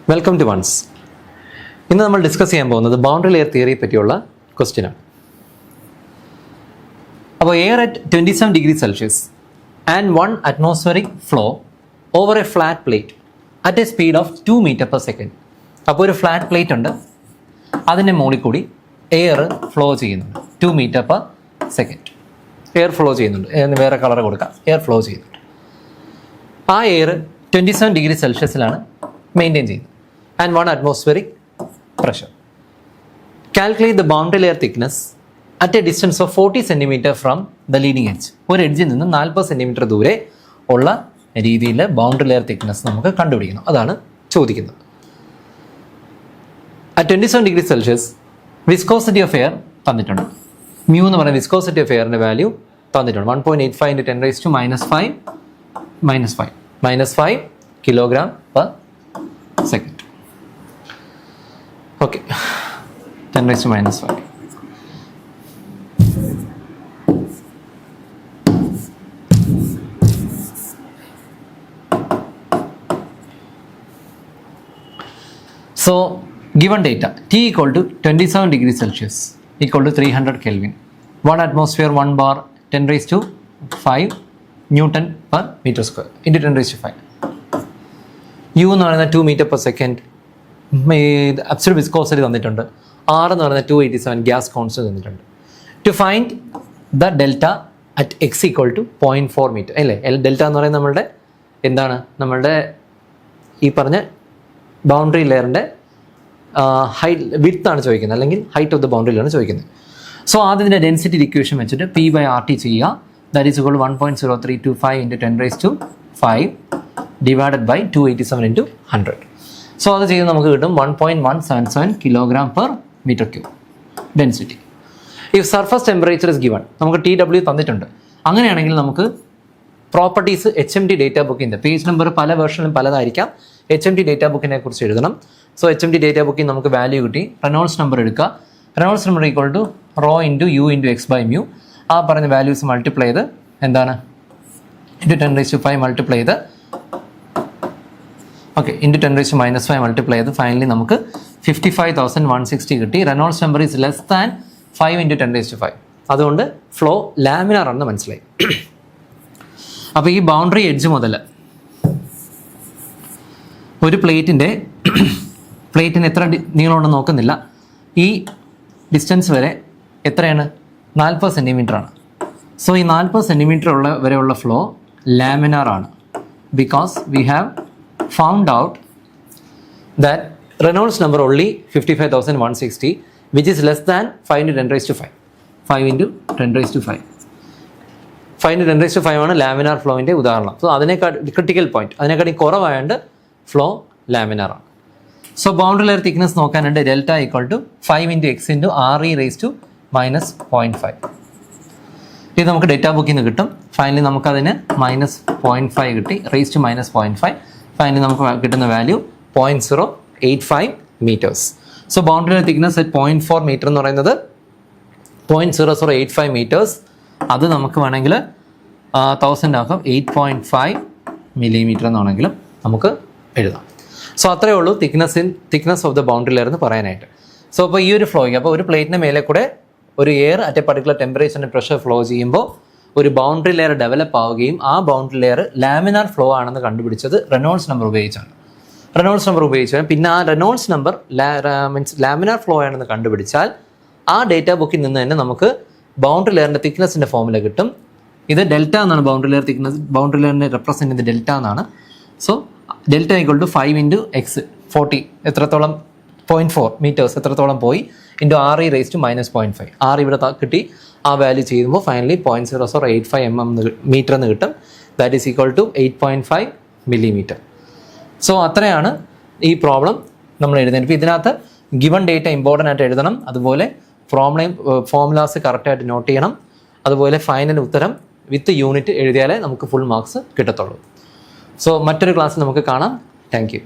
Welcome to once. ഇന്ന് നമ്മൾ discuss ചെയ്യാൻ പോകുന്നത് ബൗണ്ടറി ലെയർ തിയറിയെ പറ്റിയുള്ള ക്വസ്റ്റ്യനാണ്. അപ്പോൾ air at 27 degree Celsius and 1 atmospheric flow over a flat plate at a speed of 2 metre per second. അപ്പോൾ ഒരു ഫ്ലാറ്റ് പ്ലേറ്റ് ഉണ്ട്, അതിൻ്റെ മുകളിൽ കൂടി എയർ ഫ്ലോ ചെയ്യുന്നുണ്ട് 2 metre per second. Air flow ചെയ്യുന്നുണ്ട്, വേറെ കളർ കൊടുക്കാം, എയർ ഫ്ലോ ചെയ്യുന്നുണ്ട്. ആ എയർ 27 ഡിഗ്രി സെൽഷ്യസിലാണ് മെയിൻറ്റെയിൻ ചെയ്യുന്നത് and 1 atmospheric pressure. Calculate the boundary layer thickness at a distance of 40 centimetre from the leading edge. ഒരു എഡ്ജിൽ നിന്ന് 40 സെൻറ്റിമീറ്റർ ദൂരെ ഉള്ള രീതിയിൽ ബൗണ്ടറി ലെയർ തിക്നെസ് നമുക്ക് കണ്ടുപിടിക്കണം. അതാണ് ചോദിക്കുന്നത്. At 27 degree Celsius viscosity of air തന്നിട്ടുണ്ട്. മ്യൂ എന്ന് പറയുന്ന വിസ്കോസിറ്റി ഓഫ് എയറിൻ്റെ വാല്യൂ തന്നിട്ടുണ്ട്. 1.85 × 10⁻⁵ -5 kilogram per second. Okay, 10⁻⁵. So, given data T equal to 27 degrees Celsius equal to 300 Kelvin, 1 atmosphere 1 bar 10⁵ Newton per meter square into 10⁵. U എന്ന് പറയുന്നത് 2 metre per second. Absolute viscosity തന്നിട്ടുണ്ട്. R എന്ന് പറയുന്നത് 287 gas constant തന്നിട്ടുണ്ട്. To find the delta at X equal to 0.4 metre അല്ലേ. Delta എന്ന് പറയുന്നത് നമ്മളുടെ എന്താണ്, നമ്മളുടെ ഈ പറഞ്ഞ ബൗണ്ടറി ലെയറിൻ്റെ വിഡ്ത്ത് ആണ് ചോദിക്കുന്നത്, അല്ലെങ്കിൽ height of the boundary layer ആണ് ചോദിക്കുന്നത്. സോ ആദ്യം ഇതിൻ്റെ ഡെൻസിറ്റി ഇക്വേഷൻ വെച്ചിട്ട് P/RT ചെയ്യുക. That is equal 1.0325 × 10⁵ divided by 287 × 100. So അത് ചെയ്ത് നമുക്ക് കിട്ടും 1.177 kilogram per metre cube density. If surface temperature is given, നമുക്ക് TW തന്നിട്ടുണ്ട്. അങ്ങനെയാണെങ്കിൽ നമുക്ക് പ്രോപ്പർട്ടീസ് HMT ഡേറ്റാ ബുക്കിൻ്റെ പേജ് നമ്പർ പല വേർഷനിലും പലതായിരിക്കാം. HMT ഡേറ്റാ ബുക്കിനെ കുറിച്ച് എഴുതണം. സോ HMT ഡേറ്റാ ബുക്കിൽ നമുക്ക് വാല്യൂ കിട്ടി. റെനോൾഡ്സ് നമ്പർ എടുക്കുക. Reynolds number equal to ρ × U × x/μ. ആ പറഞ്ഞ വാല്യൂസ് മൾട്ടിപ്ലൈ ചെയ്ത് എന്താണ് ഇൻറ്റു 10⁵ മൾട്ടിപ്ലൈ ചെയ്ത് ഓക്കെ ഇൻറ്റു 10⁻⁵ മൾട്ടിപ്ലൈ ചെയ്ത് ഫൈനലി നമുക്ക് 55,160 കിട്ടി. Reynolds number is less than 5 × 10⁵. അതുകൊണ്ട് ഫ്ലോ ലാമിനാർ ആണെന്ന് മനസ്സിലായി. അപ്പോൾ ഈ ബൗണ്ടറി എഡ്ജ് മുതൽ ഒരു പ്ലേറ്റിന് എത്ര നീളമുണ്ടെന്ന് നോക്കുന്നില്ല. ഈ ഡിസ്റ്റൻസ് വരെ എത്രയാണ്? 40 സെൻറ്റിമീറ്റർ ആണ്. സോ ഈ 40 സെൻറ്റിമീറ്റർ വരെയുള്ള ഫ്ലോ ലാമിനാർ ആണ്. Because we have found out that Reynolds number only 55,160 which is less than 5 × 10⁵. 5 × 10⁵. 5 × 10⁵ ആണ് ലാമിനാർ ഫ്ലോവിൻ്റെ ഉദാഹരണം. സോ അതിനേക്കാൾ ക്രിട്ടിക്കൽ പോയിന്റ് അതിനേക്കാളും കുറവായതുകൊണ്ട് ഫ്ലോ ലാമിനാർ ആണ്. സോ ബൗണ്ടറി ലെയർ തിക്നെസ് നോക്കാനുണ്ട്. Delta equal to 5 × x × RE⁻⁻⁵. ഇത് നമുക്ക് ഡേറ്റാ ബുക്കിൽ നിന്ന് കിട്ടും. ഫൈനലി നമുക്കതിന് -0.5 കിട്ടി, (-0.5). ഫൈനലി നമുക്ക് കിട്ടുന്ന value 0.085 metres. So boundary layer thickness at 0.4 metre എന്ന് പറയുന്നത് 0.0085 മീറ്റേഴ്സ്. അത് നമുക്ക് വേണമെങ്കിൽ 1000 ആക്കാം, 8.5 മില്ലിമീറ്റർ എന്നാണെങ്കിലും നമുക്ക് എഴുതാം. സോ അത്രയേ ഉള്ളൂ thickness of the boundary layer എന്ന് പറയാനായിട്ട്. സോ അപ്പോൾ ഈ ഒരു ഫ്ലോയിങ്, അപ്പോൾ ഒരു പ്ലേറ്റിന് മേലെ കൂടെ ഒരു air at A particular temperature and pressure flow ചെയ്യുമ്പോൾ ഒരു ബൗണ്ടറി ലെയർ ഡെവലപ്പ് ആവുകയും ആ ബൗണ്ടറി ലെയർ ലാമിനാർ ഫ്ലോ ആണെന്ന് കണ്ടുപിടിച്ചത് റെനോൾഡ്സ് നമ്പർ ഉപയോഗിച്ചാണ്. പിന്നെ ആ Reynolds number means laminar flow ആണെന്ന് കണ്ടുപിടിച്ചാൽ ആ ഡേറ്റാ ബുക്കിൽ നിന്ന് തന്നെ നമുക്ക് ബൗണ്ടറി ലെയറിൻ്റെ തിക്നെസ്സിൻ്റെ ഫോമുല കിട്ടും. ഇത് ഡെൽറ്റ എന്നാണ് ബൗണ്ടറി ലെയർ തിക്നെസ്, ബൗണ്ടറി ലെയറിനെ റെപ്രസെൻറ്റ് ചെയ്യുന്നത് ഡെൽറ്റ എന്നാണ്. So delta equal to 5 × x 40 എത്രത്തോളം 0.4 മീറ്റേഴ്സ് എത്രത്തോളം പോയി ഇൻറ്റു RE⁻⁻⁵. R ഇവിടെ കിട്ടി. ആ വാല്യൂ ചെയ്യുമ്പോൾ ഫൈനലി 0.0085 മീറ്റർ എന്ന് കിട്ടും. That is equal to 8.5 millimetre. So അത്രയാണ് ഈ പ്രോബ്ലം നമ്മൾ എഴുതുന്നത്. ഇപ്പോൾ ഇതിനകത്ത് ഗിവൺ ഡേറ്റ ഇമ്പോർട്ടൻ്റ് ആയിട്ട് എഴുതണം. അതുപോലെ ഫോർമുലാസ് കറക്റ്റായിട്ട് നോട്ട് ചെയ്യണം. അതുപോലെ ഫൈനൽ ഉത്തരം വിത്ത് യൂണിറ്റ് എഴുതിയാലേ നമുക്ക് ഫുൾ മാർക്സ് കിട്ടത്തുള്ളൂ. സോ മറ്റൊരു ക്ലാസ്സിൽ നമുക്ക് കാണാം. Thank you.